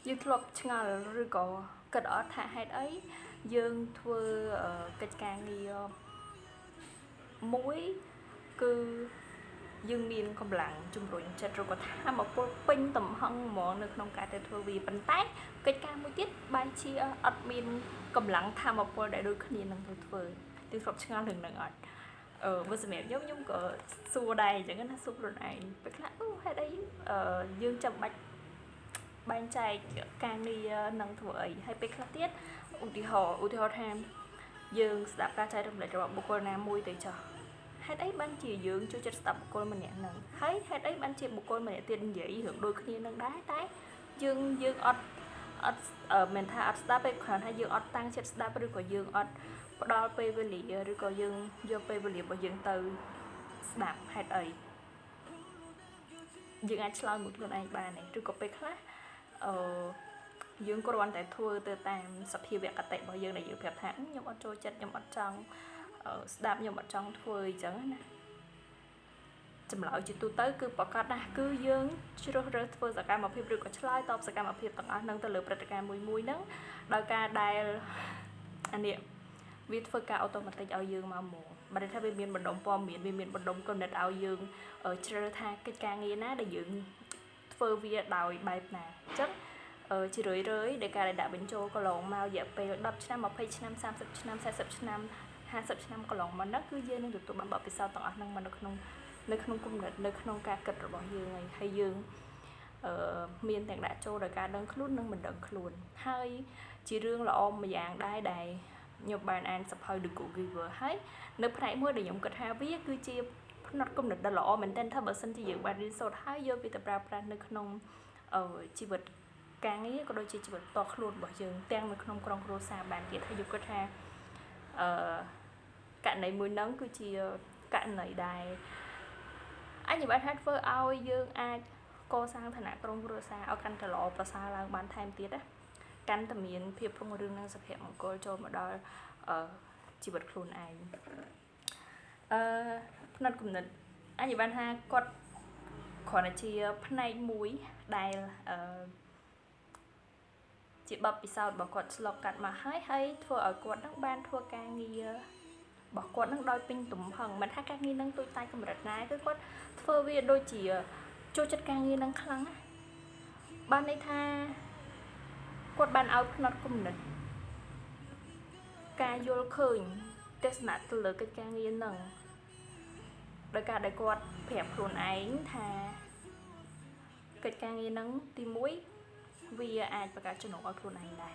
យើងធ្លាប់ឆ្ងល់ឬក៏គិតអត់ថាហេតុអីយើងធ្វើកិច្ចការងារមួយគឺយើងមានកម្លាំងជំរុញចិត្តឬក៏ថាមកពលពេញទំហឹងហ្មងនៅក្នុងការទៅធ្វើវាប៉ុន្តែកិច្ចការមួយទៀតបែរជាអត់មានកម្លាំងថាមកពលដែលដូចគ្នានឹងទៅធ្វើтыធ្លាប់ឆ្ងល់រឿងហ្នឹងអត់បើសម្រាប់ខ្ញុំក៏សួរដែរអញ្ចឹងណាសួរខ្លួនឯងពេលខ្លះអូហេតុអីយើងចាំបាច់បែងចែកការងារនឹងធ្វើអីហើយពេលខ្លះទៀតឧទាហរណ៍ថាយើងស្ដាប់ការចែករំលែករបស់បុគ្គលណាមួយទៅចោះហេតុអីបានជាយើងចូលចិត្តស្ដាប់បុគ្គលម្នាក់ហ្នឹងហើយហេតុអីបានជាបុគ្គលម្នាក់ទៀតនិយាយរឿងដូចគ្នានឹងដែរតែយើងអត់មិនថាអត់ស្ដាប់ទេគ្រាន់តែយើងអត់តាំងចិត្តស្ដាប់ឬក៏យើងអត់ផ្ដល់ពេលវេលាឬក៏យើងយកពេលវេលារបស់យើងទៅស្ដាប់ហេតុអីយើងអាចឆ្លើយមួយខ្លួនឯងបានទេឬក៏ពេលខ្លះយើងគ្រាន់តែធ្វើទៅតាមសភាវគតិរបស់យើងដែលយើងប្រាប់ថាខ្ញុំអត់ចូលចិត្តខ្ញុំអត់ចង់ស្ដាប់ខ្ញុំអត់ចង់ធ្វើអញ្ចឹងណាចម្លើយជាទូទៅគឺប្រកាសណាស់គឺយើងជ្រើសរើសធ្វើសកម្មភាពឬក៏ឆ្លើយតបសកម្មភាពទាំងអស់ហ្នឹងទៅលើព្រឹត្តិការណ៍មួយហ្នឹងដោយការដែលអានេះវាធ្វើការអូតូម៉ាទិកឲ្យយើងមកហ្មងបើថាវាមានបណ្ដុំព័ត៌មានវាមានបណ្ដុំគំនិតឲ្យយើងជ្រើសថាកិច្ចការងារណាដែលយើងធ្វើវាដោយបែបណាអញ្ចឹងជារឿយដែលការដែលដាក់បញ្ចូលកន្លងមករយៈពេល10ឆ្នាំ20ឆ្នាំ30ឆ្នាំ40ឆ្នាំ50ឆ្នាំកន្លងមកហ្នឹងគឺយើងនឹងទទួលបានបទពិសោធន៍ទាំងអស់ហ្នឹងមកនៅក្នុងគំនិតនៅក្នុងការគិតរបស់យើងហើយយើងមានទាំងដាក់ចូលដោយការដឹងខ្លួននិងមិនដឹងខ្លួនហើយជារឿងល្អមួយយ៉ាងដែរដែលខ្ញុំបានអានសភៅ The Good Giver ហើយនៅផ្នែកមួយដែលខ្ញុំគិតថាវាគឺជាផ្នត់គំនិតដ៏ល្អមែនទែនថាបើសិនជាយើងបានរៀនសូត្រហើយយកវាទៅប្រើប្រាស់នៅក្នុងជីវិតការងារក៏ដូចជាជីវិតផ្ទាល់ខ្លួនរបស់យើងទាំងនៅក្នុងក្រុមគ្រួសារបានទៀតហើយខ្ញុំគិតថាករណីមួយហ្នឹងគឺជាករណីដែលអញ្ញបានថាធ្វើឲ្យយើងអាចកសាងឋានៈក្រុមគ្រួសារឲ្យកាន់តែល្អប្រសើរឡើងបានថែមទៀតណាកាន់តែមានភាពរុងរឿងនិងសុភមង្គលចូលមកដល់ជីវិតខ្លួនឯងផ្នត់គំនិតអញ្ញបានថាគាត់គ្រាន់តែជាផ្នែកមួយដែលជាបទពិសោធន៍របស់គាត់ឆ្លងកាត់មកហើយធ្វើឲ្យគាត់នឹងបានធ្វើការងាររបស់គាត់នឹងដោយពេញទំហឹងមិនថាការងារនឹងទូចតាចកម្រិតណាគឺគាត់ធ្វើវាដូចជាចូលចិត្តការងារនឹងខ្លាំងណាស់បានន័យថាគាត់បានឲ្យផ្នត់គំនិតការយល់ឃើញទស្សនៈទៅលើកិច្ចការងារនឹងដោយការដែលគាត់ប្រាប់ខ្លួនឯងថាកិច្ចការងារនឹងទី1វាអាចបង្កើតចំណូលឲ្យខ្លួនឯងដែរ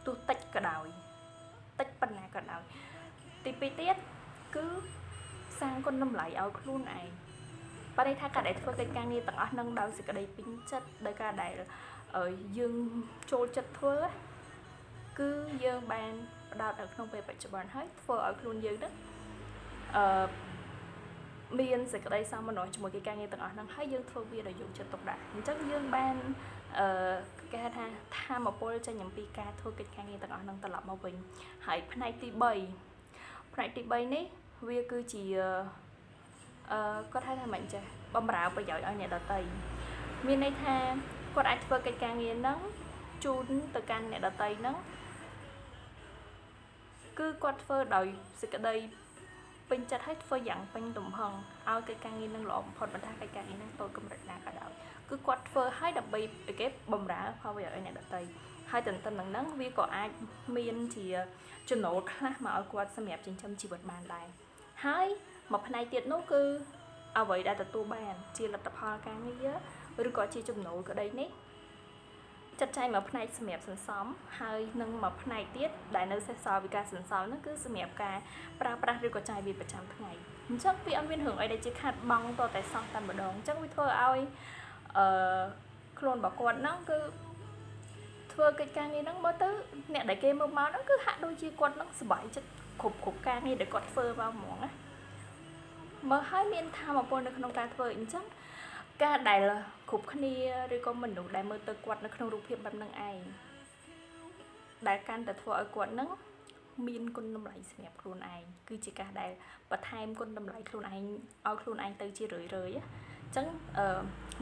ទោះតិចក៏ដោយតិចប៉ុណ្ណាក៏ដោយទី2ទៀតគឺសាងគុណតម្លៃឲ្យខ្លួនឯងបើន័យថាការដែលធ្វើកិច្ចការងារទាំងអស់នឹងដោយសេចក្តីពេញចិត្តដោយការដែលយើងចូលចិត្តធ្វើគឺយើងបានផ្ដោតនៅក្នុងពេលបច្ចុប្បន្នហើយធ្វើឲ្យខ្លួនយើងនឹងមានសេចក្តីសោមនស្សជាមួយកិច្ចការងារទាំងអស់ហ្នឹងហើយយើងធ្វើវាដោយយកចិត្តទុកដាក់អញ្ចឹងយើងបានគេហៅថាធម៌ពលចេញអំពីការធ្វើកិច្ចការងារទាំងអស់ហ្នឹងត្រឡប់មកវិញហើយផ្នែកទី3នេះវាគឺជាគាត់ហៅថាមិនចេះបំរើប្រយោជន៍ឲ្យអ្នកដទៃមានន័យថាគាត់អាចធ្វើកិច្ចការងារហ្នឹងជូនទៅកាន់អ្នកដទៃហ្នឹងគឺគាត់ធ្វើដោយសេចក្តីពេញចិត្តឲ្យធ្វើយ៉ាងពេញទំហឹងឲ្យកិច្ចការងារនឹងល្អបំផុតមិនថាកិច្ចការងារនឹងតូចកម្រិតណាក៏ដោយគឺគាត់ធ្វើឲ្យដើម្បីគេបំរើផលប្រយោជន៍ឲ្យអ្នកដទៃហើយទន្ទឹមនឹងហ្នឹងវាក៏អាចមានជាចំណូលខ្លះមកឲ្យគាត់សម្រាប់ចិញ្ចឹមជីវិតបានដែរហើយមួយផ្នែកទៀតនោះគឺអ្វីដែលទទួលបានជាលទ្ធផលការងារឬក៏ជាចំណូលក្តីនេះចាត់ចែងមកផ្នែកសម្រាប់សន្សំហើយនឹងមកផ្នែកទៀតដែលនៅសេសសល់ពីការសន្សំហ្នឹងគឺសម្រាប់ការប្រើប្រាស់ឬក៏ចាយវាប្រចាំថ្ងៃអញ្ចឹងវាអត់មានរឿងអីដែលជាខាត់បង់តតែសោះតែម្ដងអញ្ចឹងវាធ្វើឲ្យខ្លួនរបស់គាត់ហ្នឹងគឺធ្វើកិច្ចការងារហ្នឹងមើលទៅអ្នកដែលគេមើលមកហ្នឹងគឺហាក់ដូចជាគាត់ហ្នឹងសប្បាយចិត្តគ្រប់ការងារដែលគាត់ធ្វើមកហ្មងណាមើលឲ្យមានធម៌ពលនៅក្នុងការធ្វើអញ្ចឹងការដែលគ្រប់គ្នាឬក៏មនុស្សដែលមើលទៅគាត់នៅក្នុងរូបភាពបែបហ្នឹងឯងដែលកាន់តែធ្វើឲ្យគាត់ហ្នឹងមានគុណតម្លៃសម្រាប់ខ្លួនឯងគឺជាការដែលបន្ថែមគុណតម្លៃខ្លួនឯងឲ្យខ្លួនឯងទៅជារឿយៗ ចឹង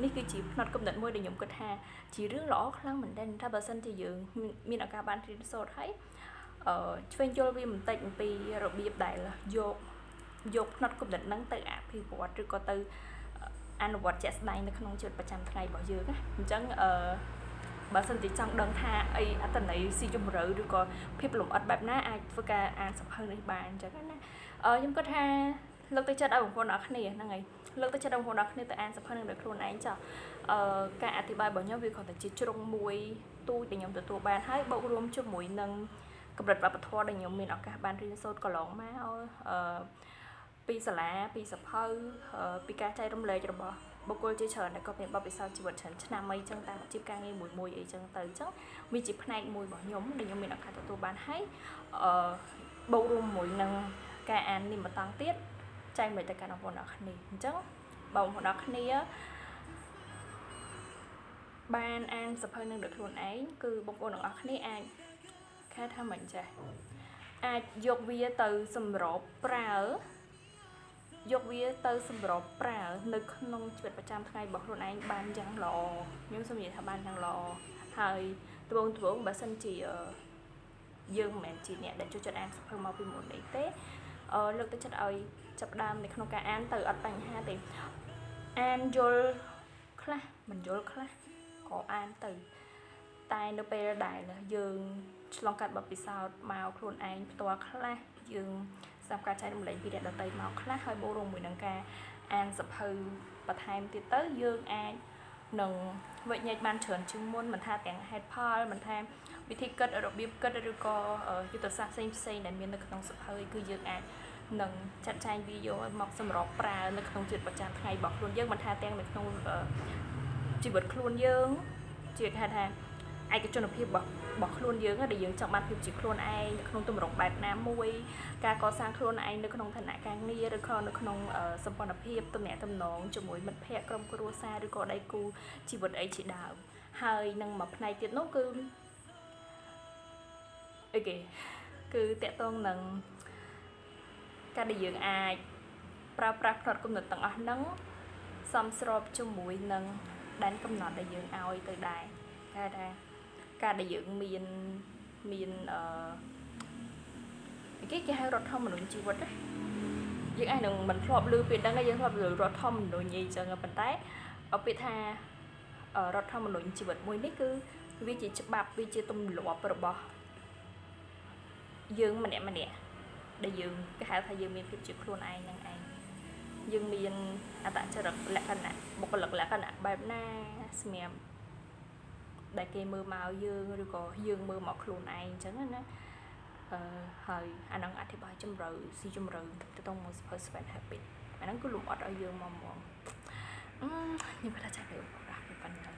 នេះគឺជាផ្នត់គំនិតមួយដែលខ្ញុំគិតថាជារឿងល្អខ្លាំងមែនទែនថាបើសិនជាយើងមានឱកាសបានរៀនសូត្រហើយឆ្វេងយល់វាបន្តិចអំពីរបៀបដែលយកផ្នត់គំនិតហ្នឹងទៅអភិវឌ្ឍឬក៏ទៅអនុវត្តជាក់ស្ដែងនៅក្នុងជីវិតប្រចាំថ្ងៃរបស់យើងណាអញ្ចឹងបើសិនជាចង់ដឹងថាអីអត្ថន័យស៊ីជម្រៅឬក៏ភាពលម្អិតបែបណាអាចធ្វើការអានសៀវភៅនេះបានអញ្ចឹងណាខ្ញុំគិតថាលើកទឹកចិត្តឲ្យបងប្អូនអរគ្នាហ្នឹងហើយលើកទឹកចិត្តឲ្យបងប្អូនអរគ្នាទៅអានសៀវភៅនឹងដោយខ្លួនឯងចោះការអធិប្បាយរបស់ខ្ញុំវាគ្រាន់តែជាជ្រុងមួយទូចដែលខ្ញុំទទួលបានហើយបូករួមជាមួយនឹងកម្រិតវប្បធម៌ដែលខ្ញុំមានឱកាសបានរៀនសូត្រកន្លងមកពីសាលាពីសៀវភៅពីការចែករំលែករបស់បុគ្គលជាច្រើនដែលក៏មានបទពិសោធន៍ជីវិតច្រើនឆ្នាំអីចឹងតាមអាជីពការងារមួយអីចឹងទៅអញ្ចឹងវាជាផ្នែកមួយរបស់ខ្ញុំដែលខ្ញុំមានឱកាសទទួលបានហើយបូករួមមួយនឹងការអាននេះបន្តទៀតចែកម្លែកទៅកាន់បងប្អូនអរគ្នាអញ្ចឹងបងប្អូនអរគ្នាបានអានសៀវភៅនឹងដោយខ្លួនឯងគឺបងប្អូនទាំងអស់គ្នាអាចថាមិនចេះអាចយកវាទៅសម្របប្រើយកវាទៅសម្របប្រើនៅក្នុងជីវិតប្រចាំថ្ងៃរបស់ខ្លួនឯងបានយ៉ាងល្អខ្ញុំសូមនិយាយថាបានយ៉ាងល្អហើយត្បូងបើសិនជាយើងមិនមែនជាអ្នកដែលចូលចិត្តអានសៀវភៅមកពីមុនអីទេលើកទឹកចិត្តឲ្យចាប់ដើមនៅក្នុងការអានទៅអត់បញ្ហាទេអានយល់ខ្លះមិនយល់ខ្លះក៏អានទៅតែនៅពេលដែលយើងឆ្លងកាត់បទពិសោធន៍មកខ្លួនឯងផ្ទាល់ខ្លះយើងសម្រាប់ការចែករំលែកពីអ្នកដទៃមកខ្លះហើយបូករួមមួយនឹងការអានសៀវភៅបន្ថែមទៀតទៅយើងអាចនឹងវិញ្ញាណបានច្រើនជាងមុនមិនថាទាំងហេតុផលមិនថាវិធីគិតរបៀបគិតឬក៏យុទ្ធសាស្ត្រផ្សេងដែលមាននៅក្នុងសៀវភៅគឺយើងអាចនឹងចាត់ចែងវាយកមកសម្របប្រើនៅក្នុងជីវិតប្រចាំថ្ងៃរបស់ខ្លួនយើងមិនថាទាំងនៅក្នុងជីវិតខ្លួនយើងជាថាឯកជនភាពរបស់ខ្លួនយើងដែលយើងចង់បានភាពជាខ្លួនឯងនៅក្នុងទម្រង់បែបណាមួយការកសាងខ្លួនឯងនៅក្នុងឋានៈការងារឬក៏នៅក្នុងសម្ព័ន្ធភាពទំនាក់ទំនងជាមួយមិត្តភ័ក្តិក្រុមគ្រួសារឬក៏ដៃគូជីវិតអីជាដើមហើយនឹងមួយផ្នែកទៀតនោះគឺអីគេគឺតកតងនឹងការដែលយើងអាចប្រើប្រាស់ផ្នត់គំនិតទាំងអស់ហ្នឹងសមស្របជាមួយនឹងដែនកំណត់ដែលយើងឲ្យទៅដែរគេថាការដែលយើងមានគេហៅរដ្ឋធម្មនុញ្ញជីវិតណាយើងអាចនឹងមិនធ្លាប់ឮពាក្យហ្នឹងយើងធ្លាប់ឮរដ្ឋធម្មនុញ្ញអីចឹងប៉ុន្តែពាក្យថារដ្ឋធម្មនុញ្ញជីវិតមួយនេះគឺវាជាច្បាប់វាជាទម្លាប់របស់យើងម្នាក់ដែលយើងគេហៅថាយើងមានភាពជាខ្លួនឯងនឹងឯងយើងមានអត្តចរិតលក្ខណៈបុគ្គលិកលក្ខណៈបែបណាសម្រាប់ដែលគេមើលមកយើងឬក៏យើងមើលមកខ្លួនឯងអញ្ចឹងណាហើយអានឹងអធិប្បាយជម្រៅស៊ីជម្រៅទៅក្នុងមួយ Seven Habits អាហ្នឹងគឺលំអត់ឲ្យយើងមកខ្ញុំគាត់ថាចាស់ទៅប៉ុណ្ណឹង